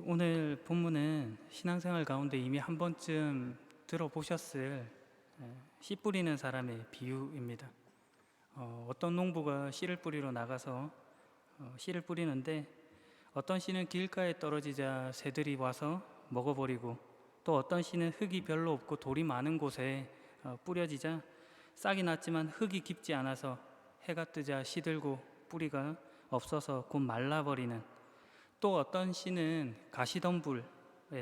오늘 본문은 신앙생활 가운데 이미 한 번쯤 들어보셨을 씨 뿌리는 사람의 비유입니다. 어떤 농부가 씨를 뿌리러 나가서 씨를 뿌리는데 어떤 씨는 길가에 떨어지자 새들이 와서 먹어버리고, 또 어떤 씨는 흙이 별로 없고 돌이 많은 곳에 뿌려지자 싹이 났지만 흙이 깊지 않아서 해가 뜨자 시들고 뿌리가 없어서 곧 말라버리는, 또 어떤 씨는 가시덤불에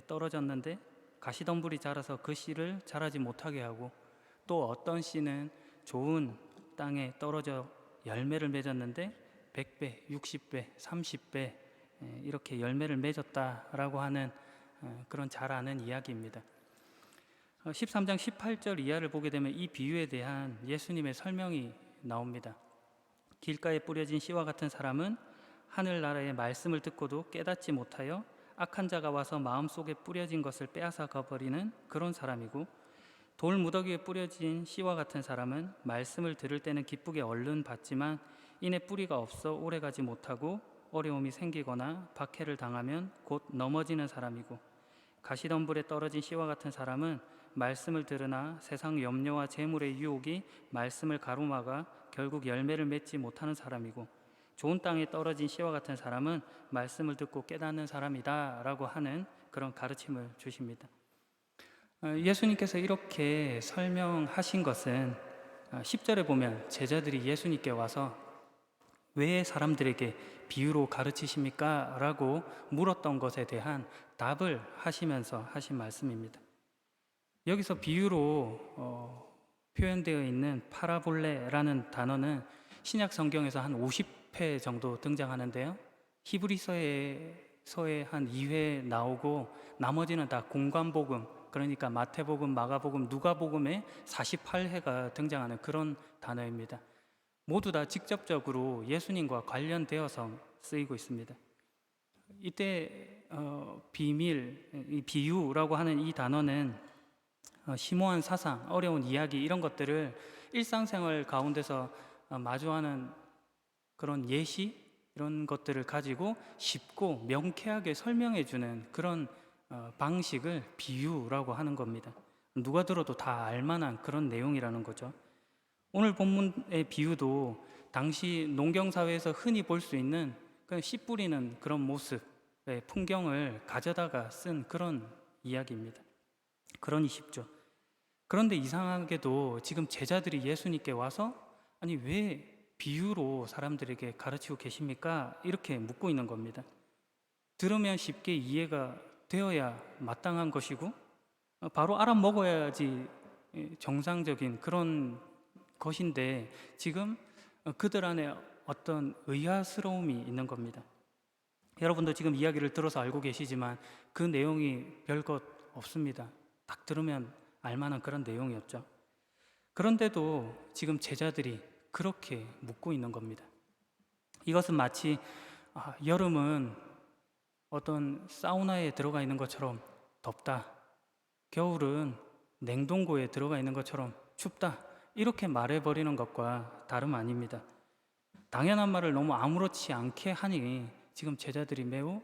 떨어졌는데 가시덤불이 자라서 그 씨를 자라지 못하게 하고, 또 어떤 씨는 좋은 땅에 떨어져 열매를 맺었는데 100배, 60배, 30배 이렇게 열매를 맺었다라고 하는 그런 잘 아는 이야기입니다. 13장 18절 이하를 보게 되면 이 비유에 대한 예수님의 설명이 나옵니다. 길가에 뿌려진 씨와 같은 사람은 하늘나라의 말씀을 듣고도 깨닫지 못하여 악한 자가 와서 마음속에 뿌려진 것을 빼앗아 가버리는 그런 사람이고, 돌 무더기에 뿌려진 씨와 같은 사람은 말씀을 들을 때는 기쁘게 얼른 받지만 이내 뿌리가 없어 오래가지 못하고 어려움이 생기거나 박해를 당하면 곧 넘어지는 사람이고, 가시덤불에 떨어진 씨와 같은 사람은 말씀을 들으나 세상 염려와 재물의 유혹이 말씀을 가로막아 결국 열매를 맺지 못하는 사람이고, 좋은 땅에 떨어진 씨와 같은 사람은 말씀을 듣고 깨닫는 사람이다 라고 하는 그런 가르침을 주십니다. 예수님께서 이렇게 설명하신 것은 10절에 보면 제자들이 예수님께 와서 왜 사람들에게 비유로 가르치십니까? 라고 물었던 것에 대한 답을 하시면서 하신 말씀입니다. 여기서 비유로 표현되어 있는 파라볼레라는 단어는 신약 성경에서 한 50회 정도 등장하는데요, 히브리서에 한 2회 나오고 나머지는 다 공관복음, 그러니까 마태복음, 마가복음, 누가복음에 48회가 등장하는 그런 단어입니다. 모두 다 직접적으로 예수님과 관련되어서 쓰이고 있습니다. 이때 비밀, 이 비유라고 하는 이 단어는 심오한 사상, 어려운 이야기 이런 것들을 일상생활 가운데서 마주하는 그런 예시 이런 것들을 가지고 쉽고 명쾌하게 설명해 주는 그런 방식을 비유라고 하는 겁니다. 누가 들어도 다 알만한 그런 내용이라는 거죠. 오늘 본문의 비유도 당시 농경사회에서 흔히 볼 수 있는 그런 씨 뿌리는 그런 모습의 풍경을 가져다가 쓴 그런 이야기입니다. 그러니 쉽죠. 그런데 이상하게도 지금 제자들이 예수님께 와서 아니 왜 비유로 사람들에게 가르치고 계십니까? 이렇게 묻고 있는 겁니다. 들으면 쉽게 이해가 되어야 마땅한 것이고 바로 알아먹어야지 정상적인 그런 것인데, 지금 그들 안에 어떤 의아스러움이 있는 겁니다. 여러분도 지금 이야기를 들어서 알고 계시지만 그 내용이 별것 없습니다. 딱 들으면 알만한 그런 내용이었죠. 그런데도 지금 제자들이 그렇게 묻고 있는 겁니다. 이것은 마치 여름은 어떤 사우나에 들어가 있는 것처럼 덥다, 겨울은 냉동고에 들어가 있는 것처럼 춥다, 이렇게 말해버리는 것과 다름 아닙니다. 당연한 말을 너무 아무렇지 않게 하니 지금 제자들이 매우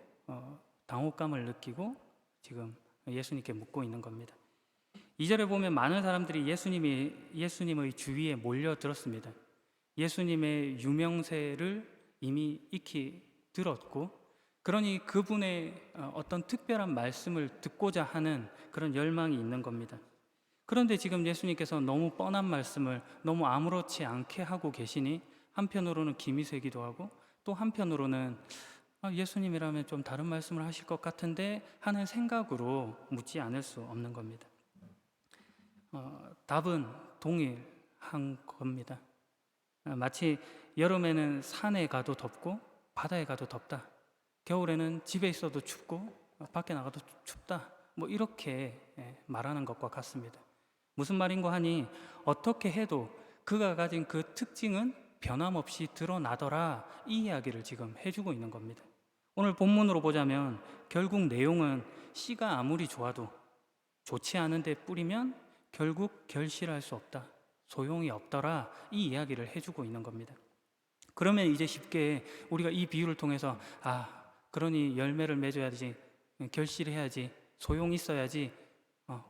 당혹감을 느끼고 지금 예수님께 묻고 있는 겁니다. 2절에 보면 많은 사람들이 예수님의 주위에 몰려들었습니다. 예수님의 유명세를 이미 익히 들었고, 그러니 그분의 어떤 특별한 말씀을 듣고자 하는 그런 열망이 있는 겁니다. 그런데 지금 예수님께서 너무 뻔한 말씀을 너무 아무렇지 않게 하고 계시니 한편으로는 김이 새기도 하고, 또 한편으로는 예수님이라면 좀 다른 말씀을 하실 것 같은데 하는 생각으로 묻지 않을 수 없는 겁니다. 답은 동일한 겁니다. 마치 여름에는 산에 가도 덥고 바다에 가도 덥다, 겨울에는 집에 있어도 춥고 밖에 나가도 춥다, 뭐 이렇게 말하는 것과 같습니다. 무슨 말인고 하니 어떻게 해도 그가 가진 그 특징은 변함없이 드러나더라, 이 이야기를 지금 해주고 있는 겁니다. 오늘 본문으로 보자면 결국 내용은 씨가 아무리 좋아도 좋지 않은데 뿌리면 결국 결실할 수 없다, 소용이 없더라, 이 이야기를 해주고 있는 겁니다. 그러면 이제 쉽게 우리가 이 비유를 통해서 그러니 열매를 맺어야지 결실해야지, 소용 있어야지,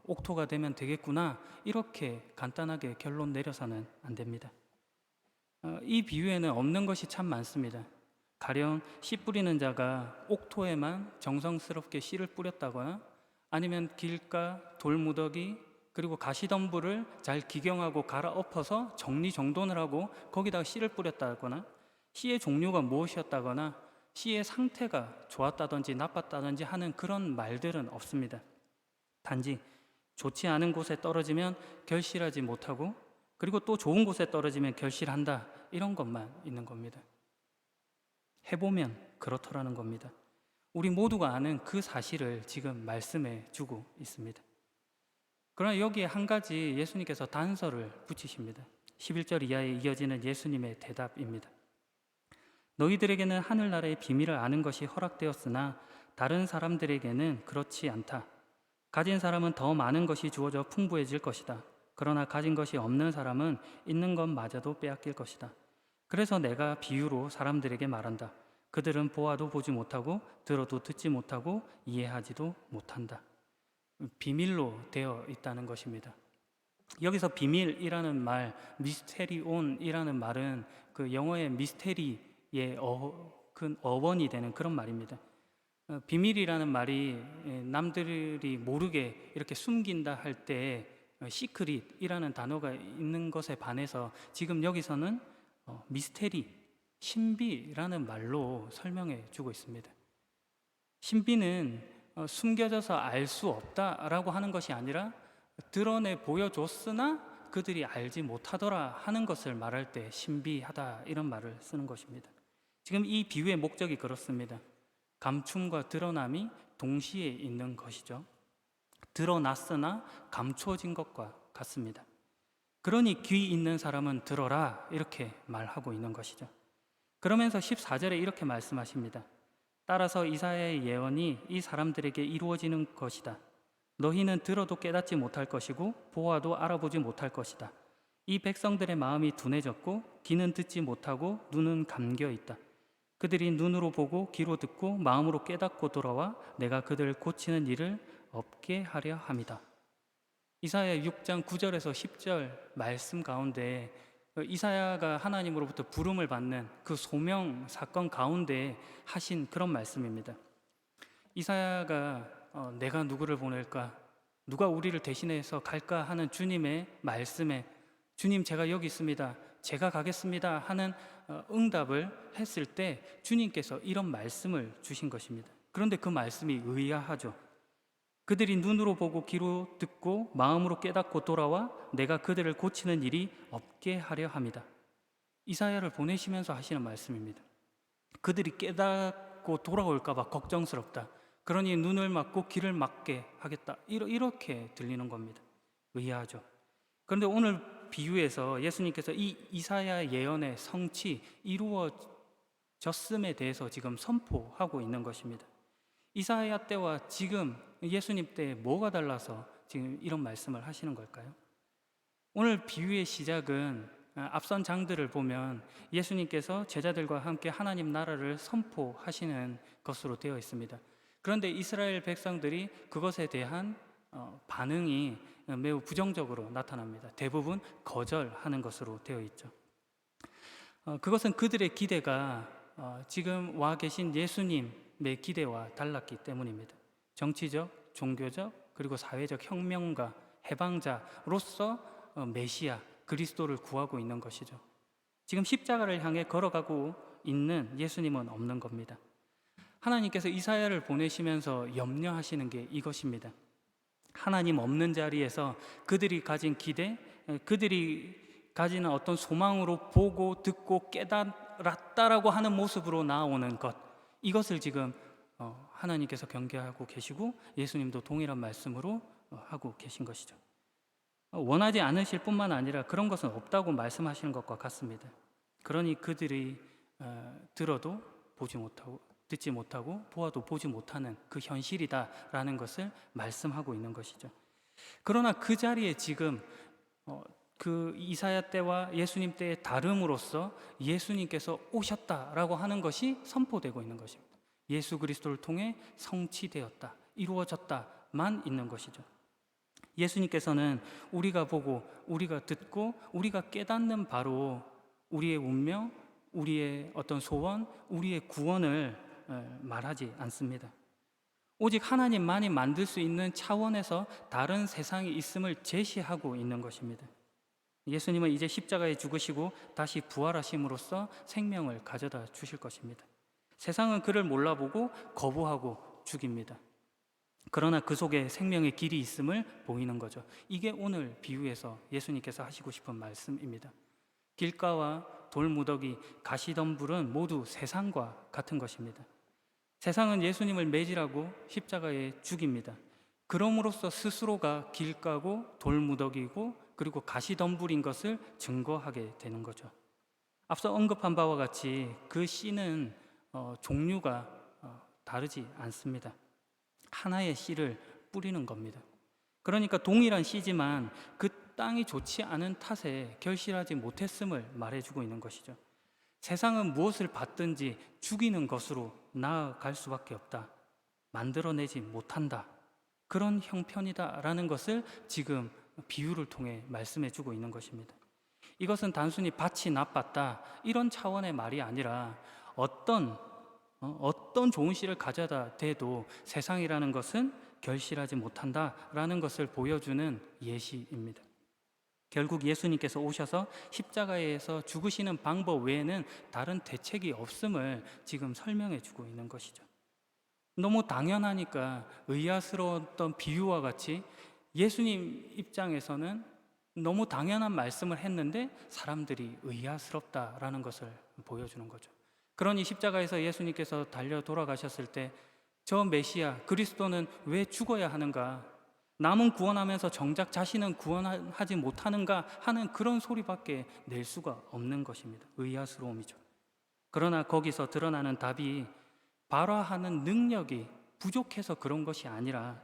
옥토가 되면 되겠구나, 이렇게 간단하게 결론 내려서는 안 됩니다. 이 비유에는 없는 것이 참 많습니다. 가령 씨 뿌리는 자가 옥토에만 정성스럽게 씨를 뿌렸다거나, 아니면 길가, 돌무더기, 그리고 가시덤불을 잘 기경하고 갈아엎어서 정리정돈을 하고 거기다가 씨를 뿌렸다거나, 씨의 종류가 무엇이었다거나, 씨의 상태가 좋았다든지 나빴다든지 하는 그런 말들은 없습니다. 단지 좋지 않은 곳에 떨어지면 결실하지 못하고, 그리고 또 좋은 곳에 떨어지면 결실한다, 이런 것만 있는 겁니다. 해보면 그렇더라는 겁니다. 우리 모두가 아는 그 사실을 지금 말씀해 주고 있습니다. 그러나 여기에 한 가지 예수님께서 단서를 붙이십니다. 11절 이하에 이어지는 예수님의 대답입니다. 너희들에게는 하늘나라의 비밀을 아는 것이 허락되었으나 다른 사람들에게는 그렇지 않다. 가진 사람은 더 많은 것이 주어져 풍부해질 것이다. 그러나 가진 것이 없는 사람은 있는 것마저도 빼앗길 것이다. 그래서 내가 비유로 사람들에게 말한다. 그들은 보아도 보지 못하고 들어도 듣지 못하고 이해하지도 못한다. 비밀로 되어 있다는 것입니다. 여기서 비밀이라는 말, 미스테리온이라는 말은 그 영어의 미스테리의 큰 어원이 되는 그런 말입니다. 비밀이라는 말이 남들이 모르게 이렇게 숨긴다 할 때 시크릿이라는 단어가 있는 것에 반해서 지금 여기서는 미스테리, 신비라는 말로 설명해 주고 있습니다. 신비는 숨겨져서 알 수 없다라고 하는 것이 아니라 드러내 보여줬으나 그들이 알지 못하더라 하는 것을 말할 때 신비하다, 이런 말을 쓰는 것입니다. 지금 이 비유의 목적이 그렇습니다. 감춤과 드러남이 동시에 있는 것이죠. 드러났으나 감추어진 것과 같습니다. 그러니 귀 있는 사람은 들어라, 이렇게 말하고 있는 것이죠. 그러면서 14절에 이렇게 말씀하십니다. 따라서 이사야의 예언이 이 사람들에게 이루어지는 것이다. 너희는 들어도 깨닫지 못할 것이고 보아도 알아보지 못할 것이다. 이 백성들의 마음이 둔해졌고 귀는 듣지 못하고 눈은 감겨 있다. 그들이 눈으로 보고 귀로 듣고 마음으로 깨닫고 돌아와 내가 그들을 고치는 일을 없게 하려 함이다. 이사야 6장 9절에서 10절 말씀 가운데 이사야가 하나님으로부터 부름을 받는 그 소명 사건 가운데 하신 그런 말씀입니다. 이사야가 내가 누구를 보낼까? 누가 우리를 대신해서 갈까? 하는 주님의 말씀에 주님 제가 여기 있습니다. 제가 가겠습니다. 하는 응답을 했을 때 주님께서 이런 말씀을 주신 것입니다. 그런데 그 말씀이 의아하죠. 그들이 눈으로 보고 귀로 듣고 마음으로 깨닫고 돌아와 내가 그들을 고치는 일이 없게 하려 함이다. 이사야를 보내시면서 하시는 말씀입니다. 그들이 깨닫고 돌아올까 봐 걱정스럽다. 그러니 눈을 막고 귀를 막게 하겠다. 이렇게 들리는 겁니다. 의아하죠. 그런데 오늘 비유에서 예수님께서 이 이사야 예언의 성취, 이루어졌음에 대해서 지금 선포하고 있는 것입니다. 이사야 때와 지금 예수님 때 뭐가 달라서 지금 이런 말씀을 하시는 걸까요? 오늘 비유의 시작은 앞선 장들을 보면 예수님께서 제자들과 함께 하나님 나라를 선포하시는 것으로 되어 있습니다. 그런데 이스라엘 백성들이 그것에 대한 반응이 매우 부정적으로 나타납니다. 대부분 거절하는 것으로 되어 있죠. 그것은 그들의 기대가 지금 와 계신 예수님의 기대와 달랐기 때문입니다. 정치적, 종교적, 그리고 사회적 혁명가, 해방자로서 메시아, 그리스도를 구하고 있는 것이죠. 지금 십자가를 향해 걸어가고 있는 예수님은 없는 겁니다. 하나님께서 이사야를 보내시면서 염려하시는 게 이것입니다. 하나님 없는 자리에서 그들이 가진 기대, 그들이 가지는 어떤 소망으로 보고 듣고 깨달았다라고 하는 모습으로 나오는 것, 이것을 지금 하나님께서 경계하고 계시고 예수님도 동일한 말씀으로 하고 계신 것이죠. 원하지 않으실 뿐만 아니라 그런 것은 없다고 말씀하시는 것과 같습니다. 그러니 그들이 들어도 보지 못하고 듣지 못하고 보아도 보지 못하는 그 현실이다라는 것을 말씀하고 있는 것이죠. 그러나 그 자리에 지금 그 이사야 때와 예수님 때의 다름으로써 예수님께서 오셨다라고 하는 것이 선포되고 있는 것입니다. 예수 그리스도를 통해 성취되었다. 이루어졌다만 있는 것이죠. 예수님께서는 우리가 보고 우리가 듣고 우리가 깨닫는 바로 우리의 운명, 우리의 어떤 소원, 우리의 구원을 말하지 않습니다. 오직 하나님만이 만들 수 있는 차원에서 다른 세상이 있음을 제시하고 있는 것입니다. 예수님은 이제 십자가에 죽으시고 다시 부활하심으로써 생명을 가져다 주실 것입니다. 세상은 그를 몰라보고 거부하고 죽입니다. 그러나 그 속에 생명의 길이 있음을 보이는 거죠. 이게 오늘 비유에서 예수님께서 하시고 싶은 말씀입니다. 길가와 돌무더기, 가시덤불은 모두 세상과 같은 것입니다. 세상은 예수님을 매질하고 십자가에 죽입니다. 그럼으로써 스스로가 길가고 돌무더기고 그리고 가시덤불인 것을 증거하게 되는 거죠. 앞서 언급한 바와 같이 그 씨는 종류가 다르지 않습니다. 하나의 씨를 뿌리는 겁니다. 그러니까 동일한 씨지만 그 땅이 좋지 않은 탓에 결실하지 못했음을 말해주고 있는 것이죠. 세상은 무엇을 받든지 죽이는 것으로 나아갈 수밖에 없다. 만들어내지 못한다. 그런 형편이다라는 것을 지금 비유를 통해 말씀해주고 있는 것입니다. 이것은 단순히 밭이 나빴다 이런 차원의 말이 아니라 어떤 좋은 씨를 가져다 대도 세상이라는 것은 결실하지 못한다라는 것을 보여주는 예시입니다. 결국 예수님께서 오셔서 십자가에서 죽으시는 방법 외에는 다른 대책이 없음을 지금 설명해 주고 있는 것이죠. 너무 당연하니까 의아스러웠던 비유와 같이 예수님 입장에서는 너무 당연한 말씀을 했는데 사람들이 의아스럽다라는 것을 보여주는 거죠. 그러니 십자가에서 예수님께서 달려 돌아가셨을 때 저 메시아 그리스도는 왜 죽어야 하는가, 남은 구원하면서 정작 자신은 구원하지 못하는가 하는 그런 소리밖에 낼 수가 없는 것입니다. 의아스러움이죠. 그러나 거기서 드러나는 답이 발화하는 능력이 부족해서 그런 것이 아니라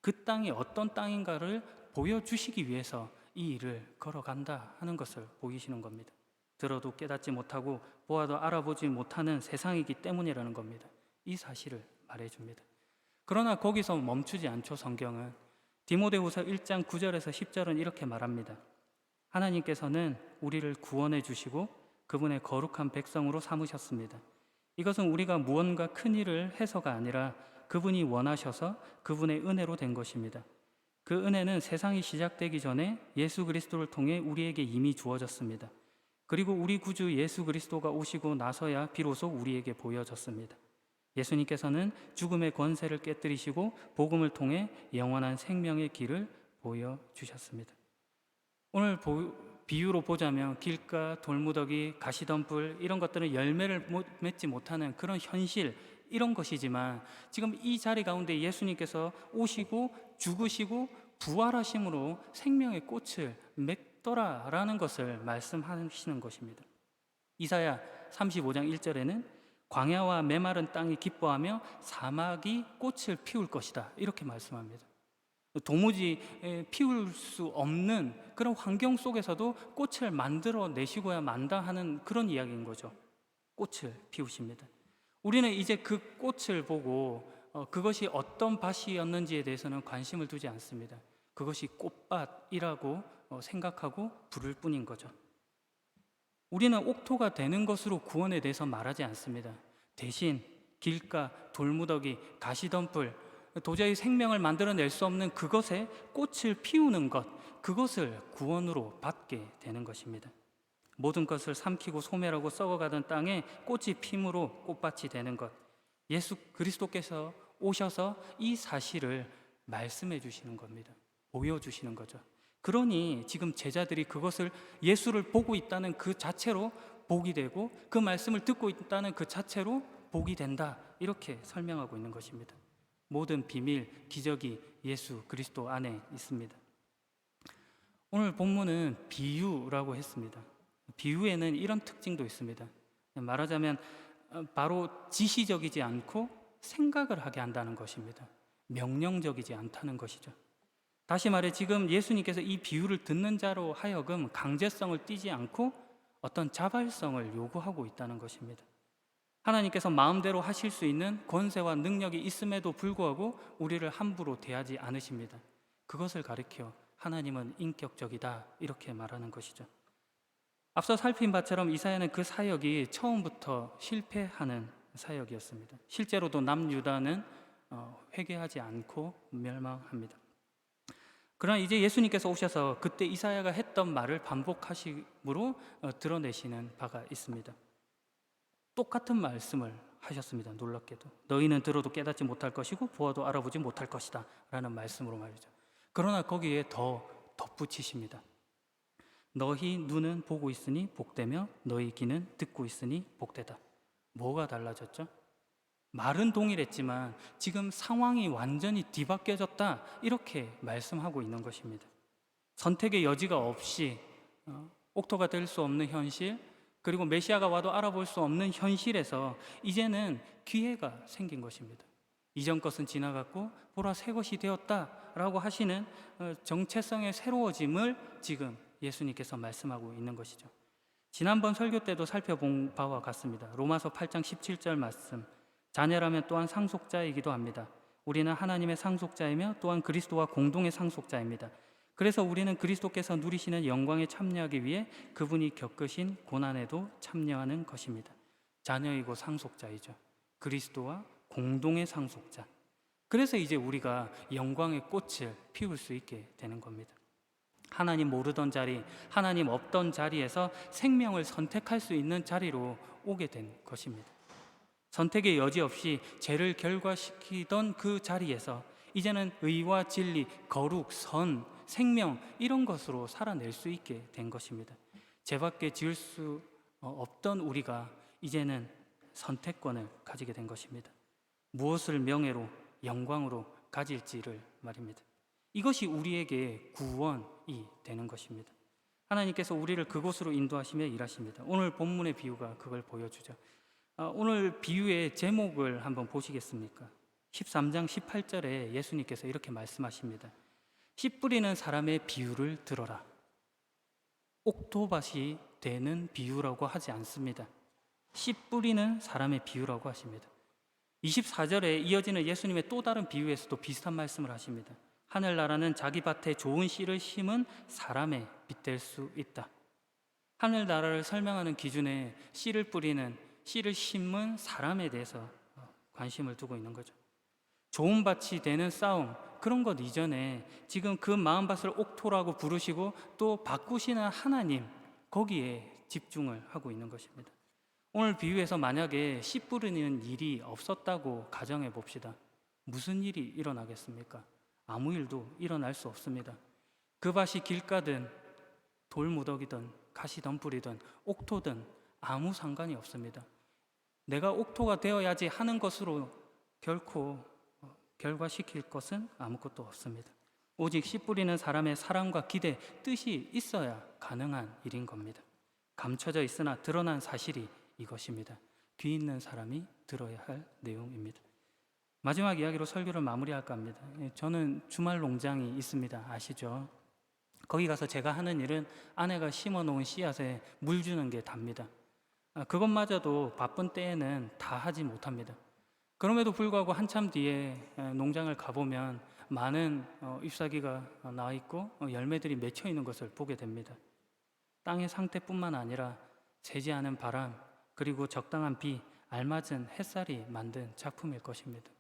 그 땅이 어떤 땅인가를 보여주시기 위해서 이 일을 걸어간다 하는 것을 보이시는 겁니다. 들어도 깨닫지 못하고 보아도 알아보지 못하는 세상이기 때문이라는 겁니다. 이 사실을 말해줍니다. 그러나 거기서 멈추지 않죠. 성경은 디모데후서 1장 9절에서 10절은 이렇게 말합니다. 하나님께서는 우리를 구원해 주시고 그분의 거룩한 백성으로 삼으셨습니다. 이것은 우리가 무언가 큰 일을 해서가 아니라 그분이 원하셔서 그분의 은혜로 된 것입니다. 그 은혜는 세상이 시작되기 전에 예수 그리스도를 통해 우리에게 이미 주어졌습니다. 그리고 우리 구주 예수 그리스도가 오시고 나서야 비로소 우리에게 보여졌습니다. 예수님께서는 죽음의 권세를 깨뜨리시고 복음을 통해 영원한 생명의 길을 보여주셨습니다. 오늘 비유로 보자면 길가, 돌무더기, 가시덤불 이런 것들은 열매를 맺지 못하는 그런 현실 이런 것이지만 지금 이 자리 가운데 예수님께서 오시고 죽으시고 부활하심으로 생명의 꽃을 맺더라라는 것을 말씀하시는 것입니다. 이사야 35장 1절에는 광야와 메마른 땅이 기뻐하며 사막이 꽃을 피울 것이다 이렇게 말씀합니다. 도무지 피울 수 없는 그런 환경 속에서도 꽃을 만들어 내시고야 만다 하는 그런 이야기인 거죠. 꽃을 피우십니다. 우리는 이제 그 꽃을 보고 그것이 어떤 밭이었는지에 대해서는 관심을 두지 않습니다. 그것이 꽃밭이라고 생각하고 부를 뿐인 거죠. 우리는 옥토가 되는 것으로 구원에 대해서 말하지 않습니다. 대신 길가, 돌무더기, 가시덤불 도저히 생명을 만들어낼 수 없는 그것에 꽃을 피우는 것, 그것을 구원으로 받게 되는 것입니다. 모든 것을 삼키고 소멸하고 썩어가던 땅에 꽃이 핌으로 꽃밭이 되는 것, 예수 그리스도께서 오셔서 이 사실을 말씀해 주시는 겁니다. 보여주시는 거죠. 그러니 지금 제자들이 그것을 예수를 보고 있다는 그 자체로 복이 되고 그 말씀을 듣고 있다는 그 자체로 복이 된다 이렇게 설명하고 있는 것입니다. 모든 비밀, 기적이 예수 그리스도 안에 있습니다. 오늘 본문은 비유라고 했습니다. 비유에는 이런 특징도 있습니다. 말하자면 바로 지시적이지 않고 생각을 하게 한다는 것입니다. 명령적이지 않다는 것이죠. 다시 말해 지금 예수님께서 이 비유를 듣는 자로 하여금 강제성을 띠지 않고 어떤 자발성을 요구하고 있다는 것입니다. 하나님께서 마음대로 하실 수 있는 권세와 능력이 있음에도 불구하고 우리를 함부로 대하지 않으십니다. 그것을 가리켜 하나님은 인격적이다 이렇게 말하는 것이죠. 앞서 살핀 바처럼 이사야는 그 사역이 처음부터 실패하는 사역이었습니다. 실제로도 남유다는 회개하지 않고 멸망합니다. 그러나 이제 예수님께서 오셔서 그때 이사야가 했던 말을 반복하심으로 드러내시는 바가 있습니다. 똑같은 말씀을 하셨습니다. 놀랍게도 너희는 들어도 깨닫지 못할 것이고 보아도 알아보지 못할 것이다 라는 말씀으로 말이죠. 그러나 거기에 더 덧붙이십니다. 너희 눈은 보고 있으니 복되며 너희 귀는 듣고 있으니 복되다. 뭐가 달라졌죠? 말은 동일했지만 지금 상황이 완전히 뒤바뀌어졌다 이렇게 말씀하고 있는 것입니다. 선택의 여지가 없이 옥토가 될 수 없는 현실, 그리고 메시아가 와도 알아볼 수 없는 현실에서 이제는 기회가 생긴 것입니다. 이전 것은 지나갔고 보라 새 것이 되었다라고 하시는 정체성의 새로워짐을 지금 예수님께서 말씀하고 있는 것이죠. 지난번 설교 때도 살펴본 바와 같습니다. 로마서 8장 17절 말씀, 자녀라면 또한 상속자이기도 합니다. 우리는 하나님의 상속자이며 또한 그리스도와 공동의 상속자입니다. 그래서 우리는 그리스도께서 누리시는 영광에 참여하기 위해 그분이 겪으신 고난에도 참여하는 것입니다. 자녀이고 상속자이죠. 그리스도와 공동의 상속자. 그래서 이제 우리가 영광의 꽃을 피울 수 있게 되는 겁니다. 하나님 모르던 자리, 하나님 없던 자리에서 생명을 선택할 수 있는 자리로 오게 된 것입니다. 선택의 여지 없이 죄를 결과시키던 그 자리에서 이제는 의와 진리, 거룩, 선, 생명 이런 것으로 살아낼 수 있게 된 것입니다. 죄밖에 지을 수 없던 우리가 이제는 선택권을 가지게 된 것입니다. 무엇을 명예로, 영광으로 가질지를 말입니다. 이것이 우리에게 구원이 되는 것입니다. 하나님께서 우리를 그곳으로 인도하시며 일하십니다. 오늘 본문의 비유가 그걸 보여주죠. 오늘 비유의 제목을 한번 보시겠습니까? 13장 18절에 예수님께서 이렇게 말씀하십니다. 씨 뿌리는 사람의 비유를 들어라. 옥토밭이 되는 비유라고 하지 않습니다. 씨 뿌리는 사람의 비유라고 하십니다. 24절에 이어지는 예수님의 또 다른 비유에서도 비슷한 말씀을 하십니다. 하늘나라는 자기 밭에 좋은 씨를 심은 사람의 빗될 수 있다. 하늘나라를 설명하는 기준에 씨를 뿌리는, 씨를 심은 사람에 대해서 관심을 두고 있는 거죠. 좋은 밭이 되는 싸움, 그런 것 이전에 지금 그 마음밭을 옥토라고 부르시고 또 바꾸시는 하나님, 거기에 집중을 하고 있는 것입니다. 오늘 비유에서 만약에 씨 뿌리는 일이 없었다고 가정해 봅시다. 무슨 일이 일어나겠습니까? 아무 일도 일어날 수 없습니다. 그 밭이 길가든 돌무더기든 가시덤불이든 옥토든 아무 상관이 없습니다. 내가 옥토가 되어야지 하는 것으로 결코 결과시킬 것은 아무것도 없습니다. 오직 씨 뿌리는 사람의 사랑과 기대, 뜻이 있어야 가능한 일인 겁니다. 감춰져 있으나 드러난 사실이 이것입니다. 귀 있는 사람이 들어야 할 내용입니다. 마지막 이야기로 설교를 마무리할까 합니다. 저는 주말 농장이 있습니다. 아시죠? 거기 가서 제가 하는 일은 아내가 심어놓은 씨앗에 물 주는 게 답니다. 그것마저도 바쁜 때에는 다 하지 못합니다. 그럼에도 불구하고 한참 뒤에 농장을 가보면 많은 잎사귀가 나와 있고 열매들이 맺혀 있는 것을 보게 됩니다. 땅의 상태뿐만 아니라 새지 않은 바람, 그리고 적당한 비, 알맞은 햇살이 만든 작품일 것입니다.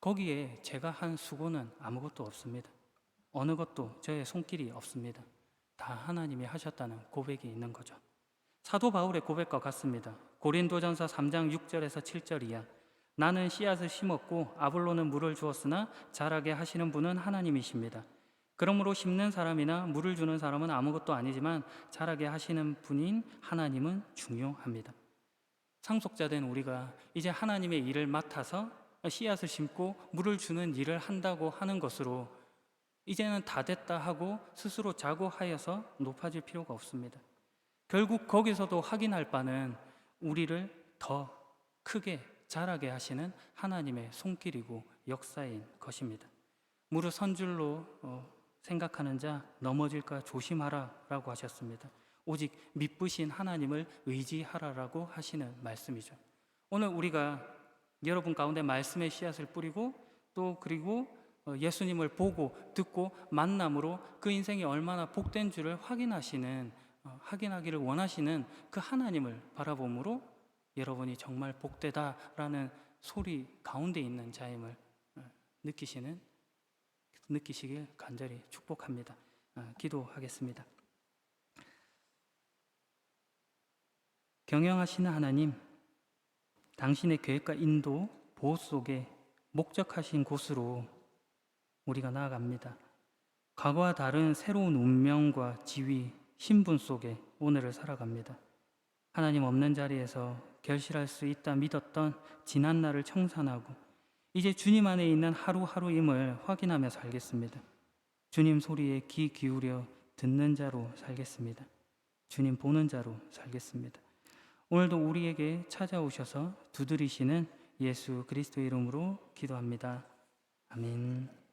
거기에 제가 한 수고는 아무것도 없습니다. 어느 것도 저의 손길이 없습니다. 다 하나님이 하셨다는 고백이 있는 거죠. 사도 바울의 고백과 같습니다. 고린도전서 3장 6절에서 7절 이하, 나는 씨앗을 심었고 아볼로는 물을 주었으나 자라게 하시는 분은 하나님이십니다. 그러므로 심는 사람이나 물을 주는 사람은 아무것도 아니지만 자라게 하시는 분인 하나님은 중요합니다. 상속자된 우리가 이제 하나님의 일을 맡아서 씨앗을 심고 물을 주는 일을 한다고 하는 것으로 이제는 다 됐다 하고 스스로 자고하여서 높아질 필요가 없습니다. 결국 거기서도 확인할 바는 우리를 더 크게 자라게 하시는 하나님의 손길이고 역사인 것입니다. 무릇 선 줄로 생각하는 자 넘어질까 조심하라 라고 하셨습니다. 오직 미쁘신 하나님을 의지하라라고 하시는 말씀이죠. 오늘 우리가 여러분 가운데 말씀의 씨앗을 뿌리고 또 그리고 예수님을 보고 듣고 만남으로 그 인생이 얼마나 복된 줄을 확인하기를 원하시는 그 하나님을 바라봄으로 여러분이 정말 복되다라는 소리 가운데 있는 자임을 느끼시길 간절히 축복합니다. 기도하겠습니다. 경영하시는 하나님, 당신의 계획과 인도, 보호 속에 목적하신 곳으로 우리가 나아갑니다. 과거와 다른 새로운 운명과 지위, 신분 속에 오늘을 살아갑니다. 하나님 없는 자리에서 결실할 수 있다 믿었던 지난 날을 청산하고 이제 주님 안에 있는 하루하루임을 확인하며 살겠습니다. 주님 소리에 귀 기울여 듣는 자로 살겠습니다. 주님 보는 자로 살겠습니다. 오늘도 우리에게 찾아오셔서 두드리시는 예수 그리스도의 이름으로 기도합니다. 아멘.